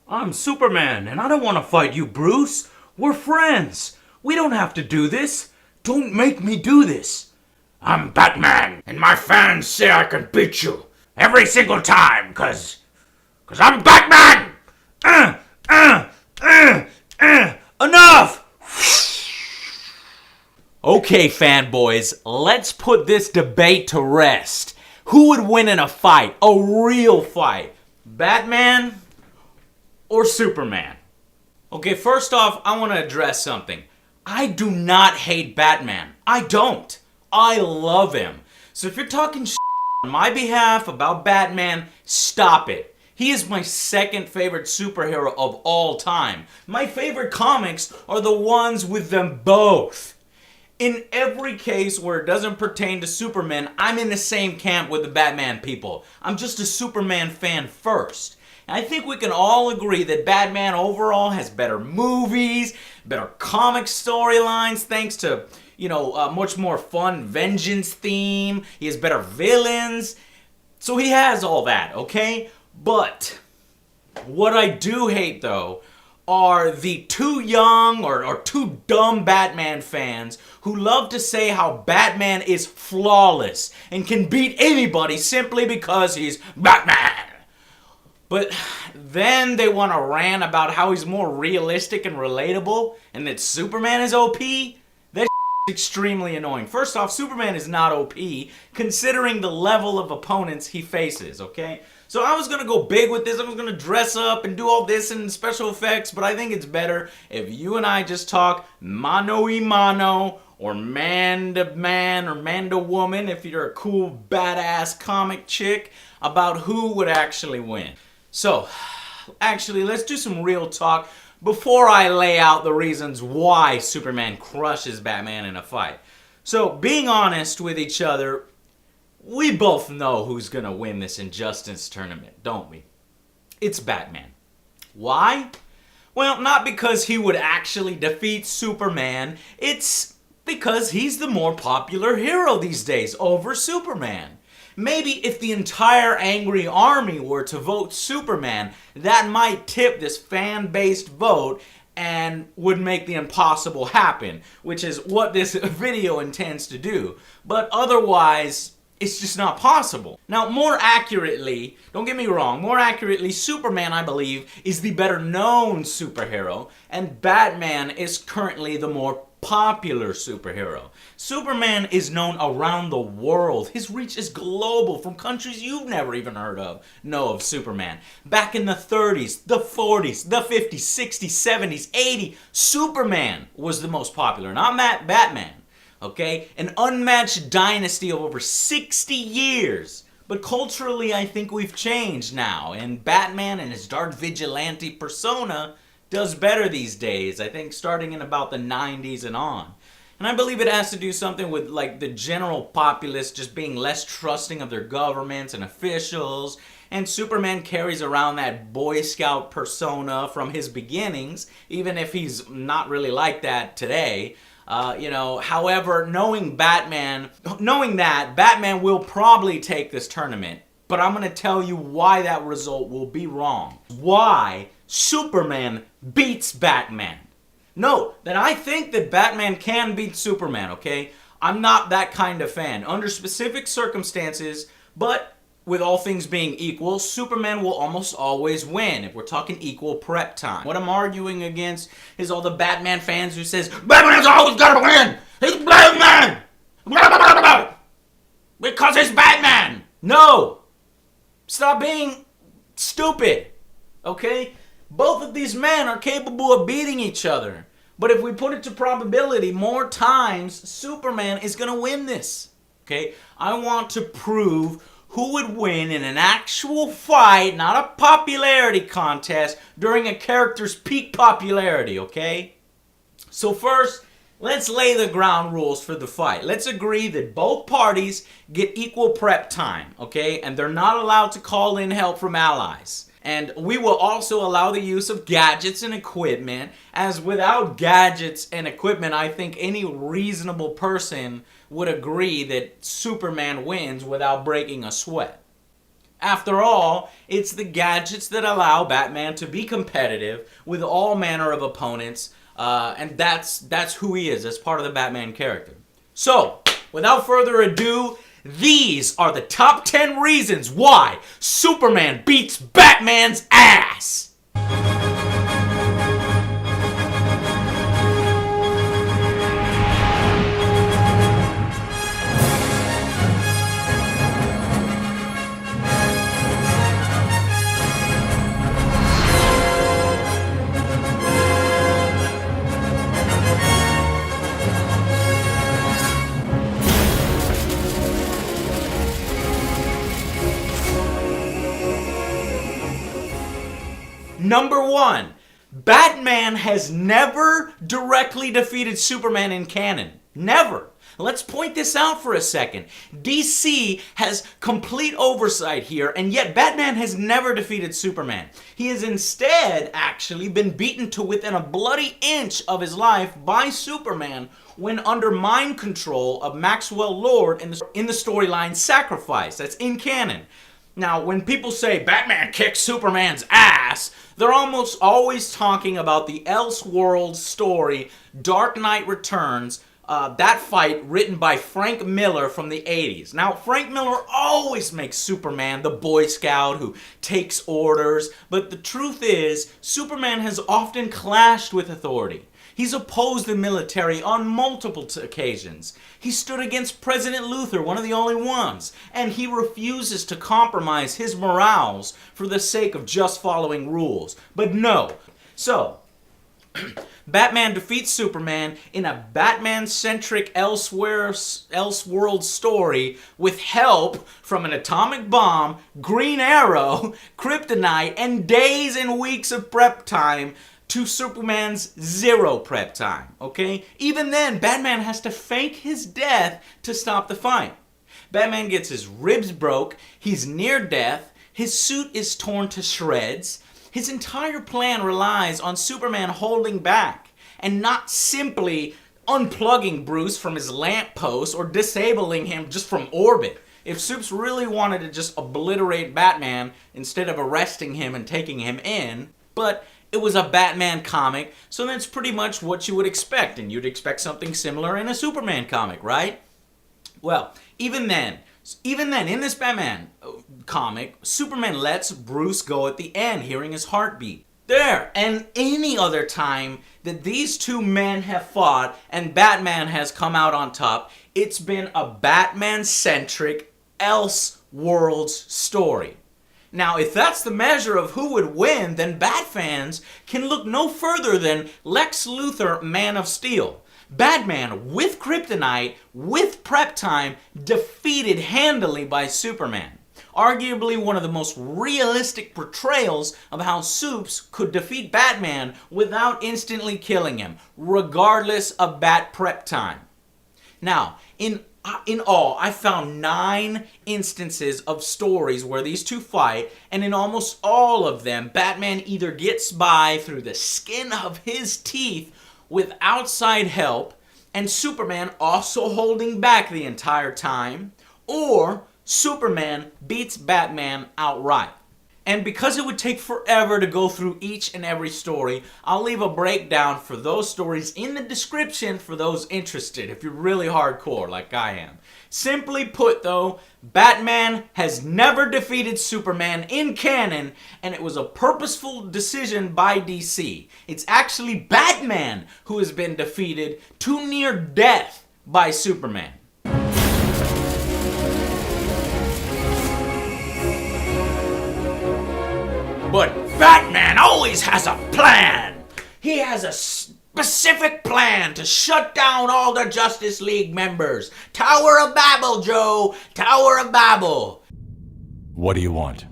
I'm Superman, and I don't want to fight you, Bruce. We're friends. We don't have to do this. Don't make me do this. I'm Batman, and my fans say I can beat you every single time, cause I'm Batman! Enough! Okay, fanboys, let's put this debate to rest. Who would win in a fight? A real fight? Batman or Superman? Okay, first off, I want to address something. I do not hate Batman. I don't. I love him. So if you're talking on my behalf about Batman, stop it. He is my second favorite superhero of all time. My favorite comics are the ones with them both. In every case where it doesn't pertain to Superman, I'm in the same camp with the Batman people. I'm just a Superman fan first. And I think we can all agree that Batman overall has better movies, better comic storylines, thanks to, a much more fun vengeance theme. He has better villains. So he has all that, okay? But what I do hate, though, are the too young or too dumb Batman fans who love to say how Batman is flawless and can beat anybody simply because he's Batman. But then they want to rant about how he's more realistic and relatable and that Superman is OP. That's extremely annoying. First off, Superman is not OP considering the level of opponents he faces, okay? So I was going to go big with this. I was going to dress up and do all this and special effects, but I think it's better if you and I just talk mano-y-mano or man-to-man or man-to-woman if you're a cool, badass comic chick about who would actually win. So, actually, let's do some real talk before I lay out the reasons why Superman crushes Batman in a fight. So, being honest with each other, we both know who's gonna win this Injustice tournament, don't we? It's Batman. Why? Well, not because he would actually defeat Superman. It's because he's the more popular hero these days over Superman. Maybe if the entire angry army were to vote Superman, that might tip this fan-based vote and would make the impossible happen, which is what this video intends to do. But otherwise, it's just not possible. Now, more accurately, don't get me wrong, more accurately, Superman, I believe, is the better known superhero, and Batman is currently the more popular superhero. Superman is known around the world. His reach is global from countries you've never even heard of know of Superman. Back in the 30s, the 40s, the 50s, 60s, 70s, 80s, Superman was the most popular, not Batman. Okay? An unmatched dynasty of over 60 years. But culturally, I think we've changed now, and Batman and his dark vigilante persona does better these days, I think starting in about the 90s and on. And I believe it has to do something with like the general populace just being less trusting of their governments and officials, and Superman carries around that Boy Scout persona from his beginnings, even if he's not really like that today. However, knowing that Batman will probably take this tournament, but I'm going to tell you why that result will be wrong. Why Superman beats Batman. Note that I think that Batman can beat Superman, okay? I'm not that kind of fan. Under specific circumstances, but with all things being equal, Superman will almost always win if we're talking equal prep time. What I'm arguing against is all the Batman fans who says, Batman's always gotta win! He's Batman! Because he's Batman! No! Stop being stupid, okay? Both of these men are capable of beating each other. But if we put it to probability, more times, Superman is going to win this. Okay? I want to prove who would win in an actual fight, not a popularity contest, during a character's peak popularity, okay? So first, let's lay the ground rules for the fight. Let's agree that both parties get equal prep time, okay? And they're not allowed to call in help from allies. And we will also allow the use of gadgets and equipment, as without gadgets and equipment, I think any reasonable person would agree that Superman wins without breaking a sweat. After all, it's the gadgets that allow Batman to be competitive with all manner of opponents, and that's who he is. That's part of the Batman character. So, without further ado, these are the top 10 reasons why Superman beats Batman's ass. Number 1, Batman has never directly defeated Superman in canon. Never. Let's point this out for a second. DC has complete oversight here, and yet Batman has never defeated Superman. He has instead actually been beaten to within a bloody inch of his life by Superman when under mind control of Maxwell Lord in the storyline Sacrifice. That's in canon. Now, when people say Batman kicks Superman's ass, they're almost always talking about the Elseworlds story, Dark Knight Returns, that fight written by Frank Miller from the 80s. Now, Frank Miller always makes Superman the Boy Scout who takes orders, but the truth is, Superman has often clashed with authority. He's opposed the military on multiple occasions. He stood against President Luthor, one of the only ones, and he refuses to compromise his morals for the sake of just following rules. But no. So, Batman defeats Superman in a Batman-centric Elseworld story with help from an atomic bomb, Green Arrow, Kryptonite, and days and weeks of prep time to Superman's 0 prep time, okay? Even then, Batman has to fake his death to stop the fight. Batman gets his ribs broke, he's near death, his suit is torn to shreds. His entire plan relies on Superman holding back and not simply unplugging Bruce from his lamppost or disabling him just from orbit. If Supes really wanted to just obliterate Batman instead of arresting him and taking him in, but it was a Batman comic, so that's pretty much what you would expect, and you'd expect something similar in a Superman comic, right? Well, even then, in this Batman comic, Superman lets Bruce go at the end, hearing his heartbeat. There, and any other time that these two men have fought and Batman has come out on top, it's been a Batman-centric Elseworlds story. Now, if that's the measure of who would win, then Bat fans can look no further than Lex Luthor, Man of Steel. Batman, with Kryptonite, with prep time, defeated handily by Superman. Arguably one of the most realistic portrayals of how Supes could defeat Batman without instantly killing him, regardless of Bat prep time. Now, in all, I found 9 instances of stories where these two fight, and in almost all of them, Batman either gets by through the skin of his teeth with outside help, and Superman also holding back the entire time, or Superman beats Batman outright. And because it would take forever to go through each and every story, I'll leave a breakdown for those stories in the description for those interested, if you're really hardcore like I am. Simply put though, Batman has never defeated Superman in canon, and it was a purposeful decision by DC. It's actually Batman who has been defeated to near death by Superman. But Batman always has a plan. He has a specific plan to shut down all the Justice League members. Tower of Babel, Joe. Tower of Babel. What do you want?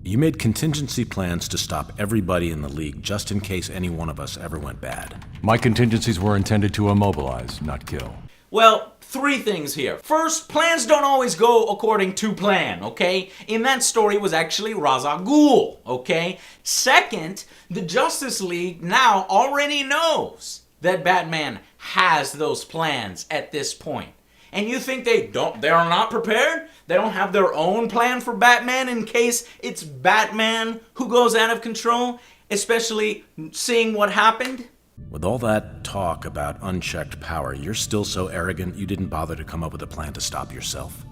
You made contingency plans to stop everybody in the League just in case any one of us ever went bad. My contingencies were intended to immobilize, not kill. Well, 3 things here. First, plans don't always go according to plan, okay? In that story, it was actually Ra's al Ghul, okay? Second, the Justice League now already knows that Batman has those plans at this point. And you think they're not prepared? They don't have their own plan for Batman in case it's Batman who goes out of control, especially seeing what happened? With all that talk about unchecked power, you're still so arrogant you didn't bother to come up with a plan to stop yourself.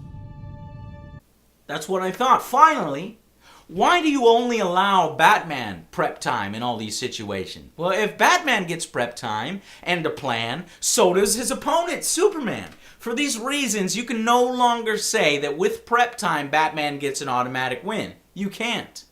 That's what I thought. Finally, why do you only allow Batman prep time in all these situations? Well, if Batman gets prep time and a plan, so does his opponent, Superman. For these reasons, you can no longer say that with prep time, Batman gets an automatic win. You can't.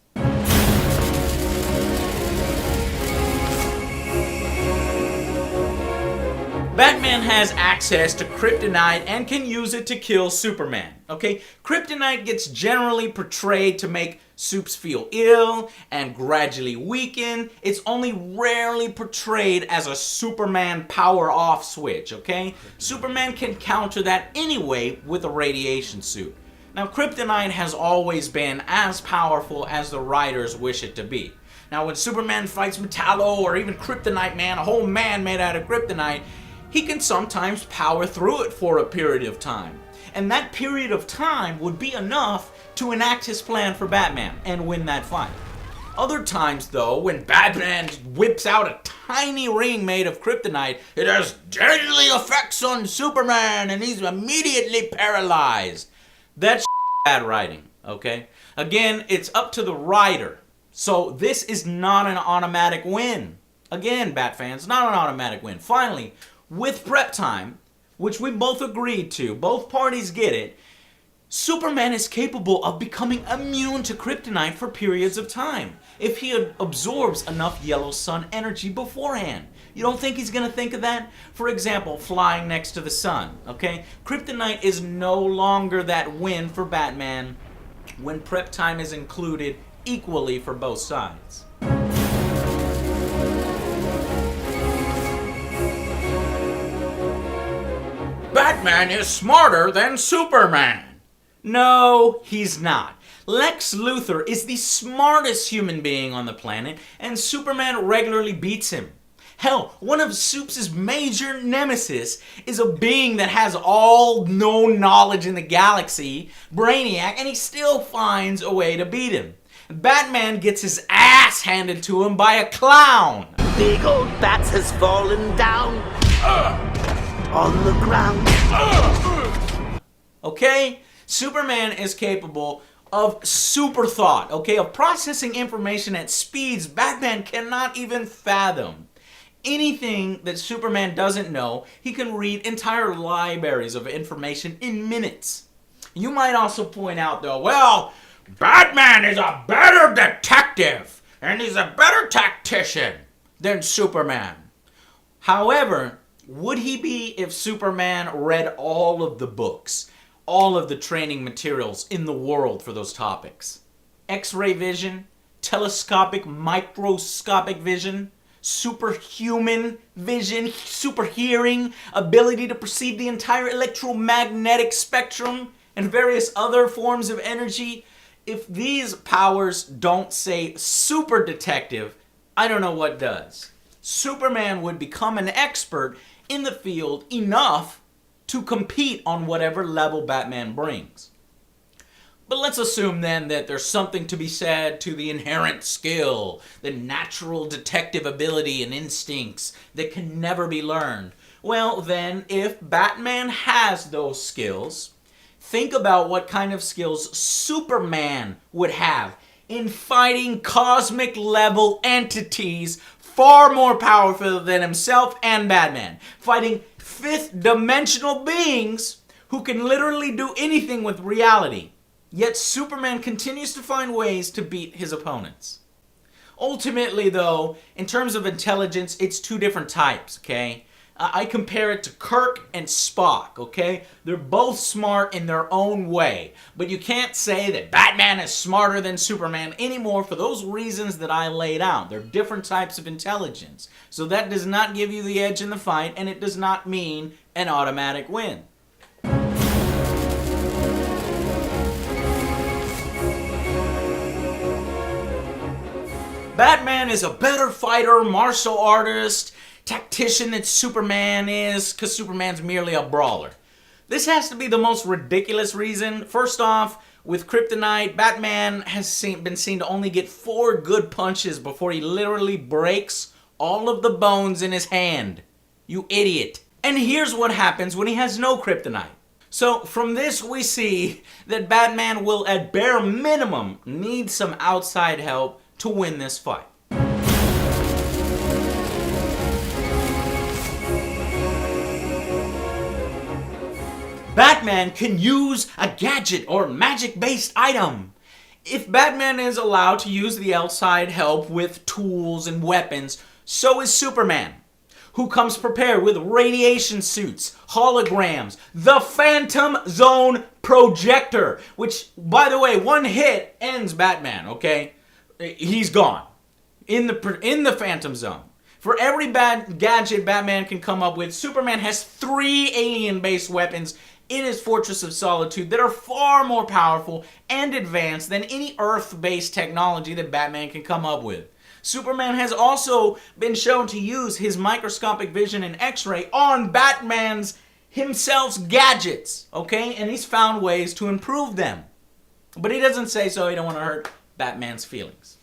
Batman has access to kryptonite and can use it to kill Superman, okay? Kryptonite gets generally portrayed to make Supes feel ill and gradually weaken. It's only rarely portrayed as a Superman power-off switch, okay? Superman can counter that anyway with a radiation suit. Now, kryptonite has always been as powerful as the writers wish it to be. Now, when Superman fights Metallo or even Kryptonite Man, a whole man made out of kryptonite, he can sometimes power through it for a period of time. And that period of time would be enough to enact his plan for Batman and win that fight. Other times, though, when Batman whips out a tiny ring made of kryptonite, it has deadly effects on Superman and he's immediately paralyzed. That's bad writing, okay? Again, it's up to the writer. So this is not an automatic win. Again, Bat fans, not an automatic win. Finally, with prep time, which we both agreed to, both parties get it, Superman is capable of becoming immune to kryptonite for periods of time if he absorbs enough yellow sun energy beforehand. You don't think he's going to think of that? For example, flying next to the sun, okay? Kryptonite is no longer that win for Batman when prep time is included equally for both sides. Batman is smarter than Superman. No, he's not. Lex Luthor is the smartest human being on the planet, and Superman regularly beats him. Hell, one of Supes' major nemesis is a being that has all known knowledge in the galaxy, Brainiac, and he still finds a way to beat him. Batman gets his ass handed to him by a clown. Big old Bats has fallen down on the ground. Okay? Superman is capable of super thought, okay? Of processing information at speeds Batman cannot even fathom. Anything that Superman doesn't know, he can read entire libraries of information in minutes. You might also point out, though, well, Batman is a better detective, and he's a better tactician than Superman. However, would he be if Superman read all of the books, all of the training materials in the world for those topics? X-ray vision, telescopic, microscopic vision, superhuman vision, super hearing, ability to perceive the entire electromagnetic spectrum, and various other forms of energy. If these powers don't say super detective, I don't know what does. Superman would become an expert in the field enough to compete on whatever level Batman brings. But let's assume then that there's something to be said to the inherent skill, the natural detective ability and instincts that can never be learned. Well then, if Batman has those skills, think about what kind of skills Superman would have in fighting cosmic level entities far more powerful than himself and Batman. Fighting fifth dimensional beings who can literally do anything with reality. Yet Superman continues to find ways to beat his opponents. Ultimately though, in terms of intelligence, it's two different types, okay? I compare it to Kirk and Spock, okay? They're both smart in their own way. But you can't say that Batman is smarter than Superman anymore for those reasons that I laid out. They're different types of intelligence. So that does not give you the edge in the fight, and it does not mean an automatic win. Batman is a better fighter, martial artist, tactician than Superman is, because Superman's merely a brawler. This has to be the most ridiculous reason. First off, with Kryptonite, Batman has been seen to only get 4 good punches before he literally breaks all of the bones in his hand. You idiot. And here's what happens when he has no Kryptonite. So from this we see that Batman will at bare minimum need some outside help to win this fight. Batman can use a gadget or magic-based item. If Batman is allowed to use the outside help with tools and weapons, so is Superman, who comes prepared with radiation suits, holograms, the Phantom Zone projector, which, by the way, one hit ends Batman, okay? He's gone in the Phantom Zone. For every bad gadget Batman can come up with, Superman has 3 alien-based weapons in his Fortress of Solitude that are far more powerful and advanced than any Earth-based technology that Batman can come up with. Superman has also been shown to use his microscopic vision and X-ray on Batman's himself's gadgets, okay? And he's found ways to improve them. But he doesn't say so. He don't want to hurt Batman's feelings.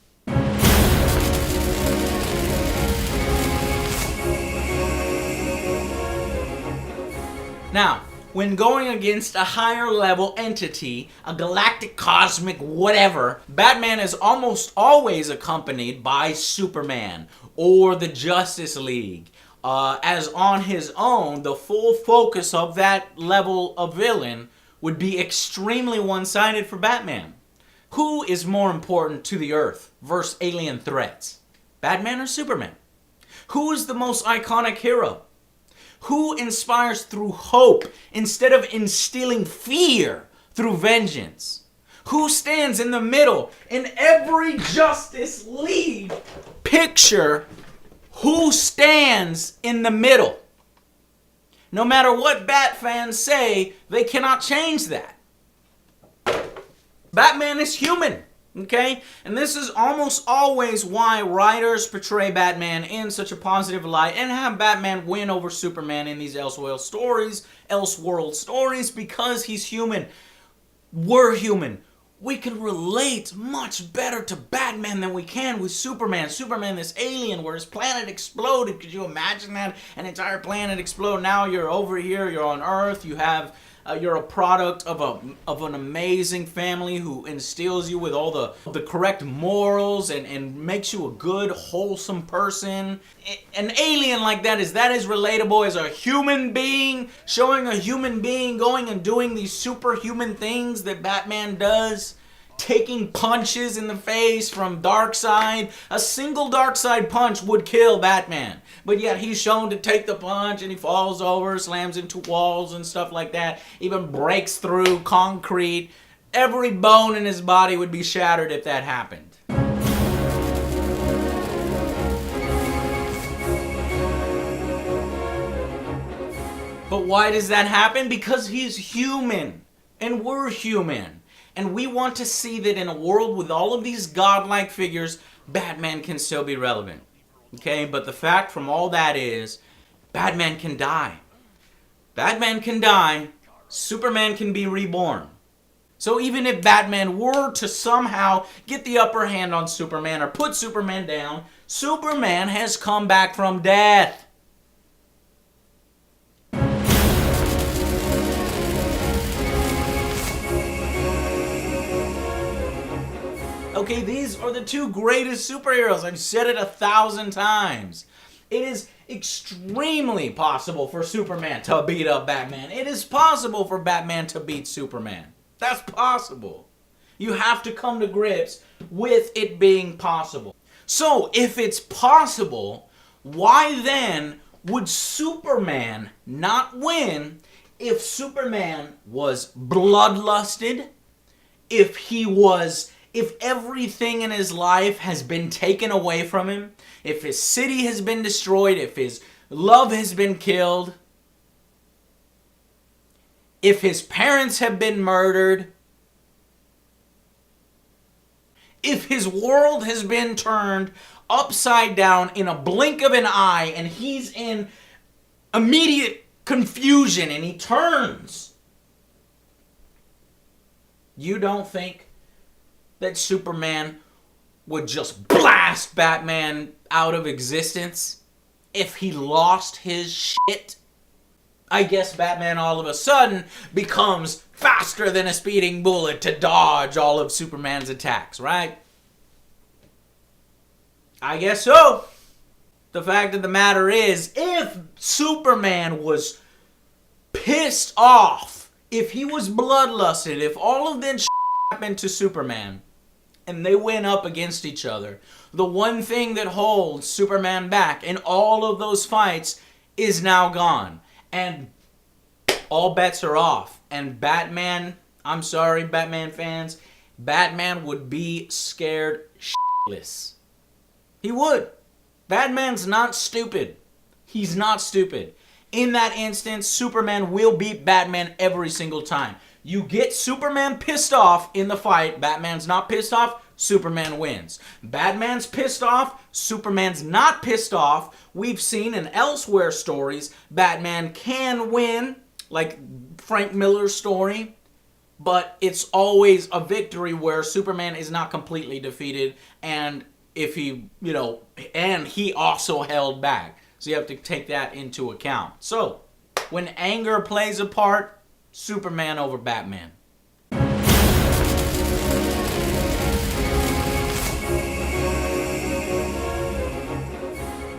Now, when going against a higher level entity, a galactic cosmic whatever, Batman is almost always accompanied by Superman or the Justice League. As on his own, the full focus of that level of villain would be extremely one-sided for Batman. Who is more important to the Earth versus alien threats? Batman or Superman? Who is the most iconic hero? Who inspires through hope instead of instilling fear through vengeance? Who stands in the middle? In every Justice League picture, who stands in the middle? No matter what Bat fans say, they cannot change that. Batman is human. Okay? And this is almost always why writers portray Batman in such a positive light and have Batman win over Superman in these Elseworld stories, because he's human. We're human. We can relate much better to Batman than we can with Superman. Superman, this alien where his planet exploded. Could you imagine that? An entire planet explode. Now you're over here, you're on Earth, you're a product of an amazing family who instills you with all the correct morals and makes you a good, wholesome person. An alien like that is relatable as a human being, showing a human being going and doing these superhuman things that Batman does. Taking punches in the face from Darkseid. A single Darkseid punch would kill Batman. But yet he's shown to take the punch and he falls over, slams into walls and stuff like that. Even breaks through concrete. Every bone in his body would be shattered if that happened. But why does that happen? Because he's human. And we're human. And we want to see that in a world with all of these godlike figures, Batman can still be relevant. Okay, but the fact from all that is, Batman can die. Batman can die, Superman can be reborn. So even if Batman were to somehow get the upper hand on Superman or put Superman down, Superman has come back from death. Okay, these are the 2 greatest superheroes. I've said it 1,000 times. It is extremely possible for Superman to beat up Batman. It is possible for Batman to beat Superman. That's possible. You have to come to grips with it being possible. So, if it's possible, why then would Superman not win if Superman was bloodlusted, if everything in his life has been taken away from him, if his city has been destroyed, if his love has been killed, if his parents have been murdered, if his world has been turned upside down in a blink of an eye and he's in immediate confusion and he turns You don't think that Superman would just blast Batman out of existence if he lost his shit? I guess Batman all of a sudden becomes faster than a speeding bullet to dodge all of Superman's attacks, right? I guess so. The fact of the matter is, if Superman was pissed off, if he was bloodlusted, if all of this happened to Superman and they went up against each other, the one thing that holds Superman back in all of those fights is now gone. And all bets are off. And Batman, I'm sorry, Batman fans, Batman would be scared shitless. He would. Batman's not stupid. He's not stupid. In that instance, Superman will beat Batman every single time. You get Superman pissed off in the fight, Batman's not pissed off, Superman wins. Batman's pissed off, Superman's not pissed off. We've seen in elsewhere stories, Batman can win, like Frank Miller's story, but it's always a victory where Superman is not completely defeated, and if he, and he also held back. So you have to take that into account. So, when anger plays a part, Superman over Batman.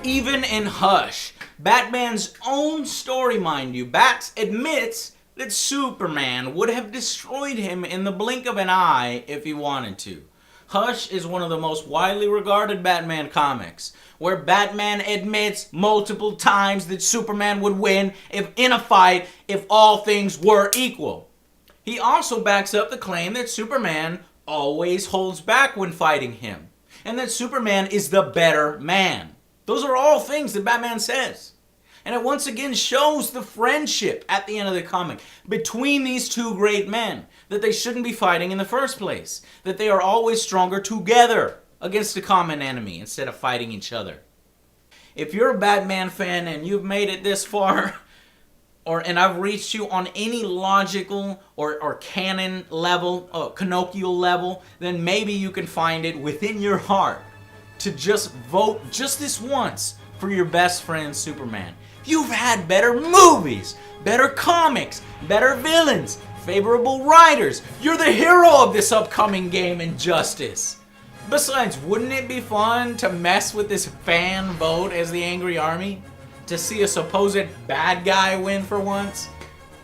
Even in Hush, Batman's own story, mind you, Bats admits that Superman would have destroyed him in the blink of an eye if he wanted to. Hush is one of the most widely regarded Batman comics, where Batman admits multiple times that Superman would win in a fight if all things were equal. He also backs up the claim that Superman always holds back when fighting him, and that Superman is the better man. Those are all things that Batman says. And it once again shows the friendship at the end of the comic between these two great men, that they shouldn't be fighting in the first place, that they are always stronger together against a common enemy instead of fighting each other. If you're a Batman fan and you've made it this far, and I've reached you on any logical or canon level, canonical level, then maybe you can find it within your heart to just vote just this once for your best friend Superman. You've had better movies, better comics, better villains, favorable writers. You're the hero of this upcoming game, Injustice. Besides, wouldn't it be fun to mess with this fan vote as the Angry Army? To see a supposed bad guy win for once?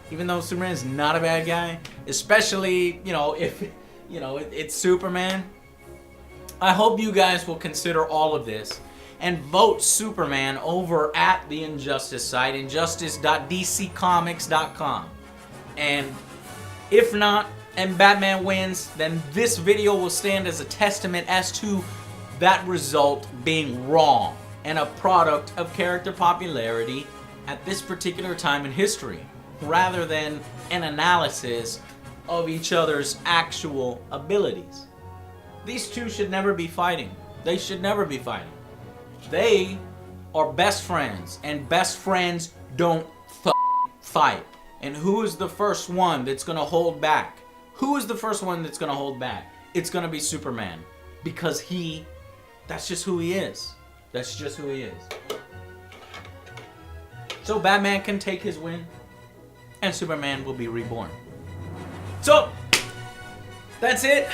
Even though Superman is not a bad guy? Especially, if, it's Superman. I hope you guys will consider all of this and vote Superman over at the Injustice site, injustice.dccomics.com. And if not, and Batman wins, then this video will stand as a testament as to that result being wrong and a product of character popularity at this particular time in history, rather than an analysis of each other's actual abilities. These two should never be fighting. They should never be fighting. They are best friends, and best friends don't fight. And who is the first one that's going to hold back? Who is the first one that's going to hold back? It's going to be Superman. Because that's just who he is. That's just who he is. So Batman can take his win, and Superman will be reborn. So, that's it.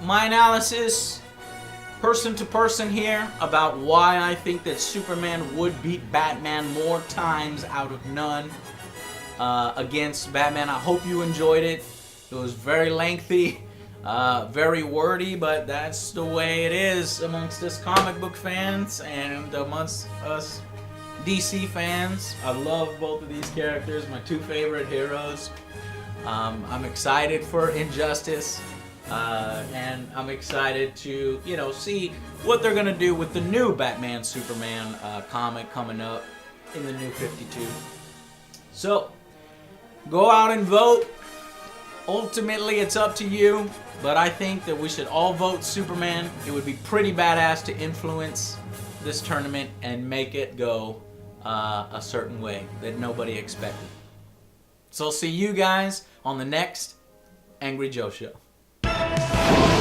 My analysis, person to person here, about why I think that Superman would beat Batman more times out of none against Batman. I hope you enjoyed it. It was very lengthy, very wordy, but that's the way it is amongst us comic book fans and amongst us DC fans. I love both of these characters, my two favorite heroes. I'm excited for Injustice. And I'm excited to, see what they're going to do with the new Batman Superman comic coming up in the new 52. So, go out and vote. Ultimately, it's up to you, but I think that we should all vote Superman. It would be pretty badass to influence this tournament and make it go a certain way that nobody expected. So I'll see you guys on the next Angry Joe Show.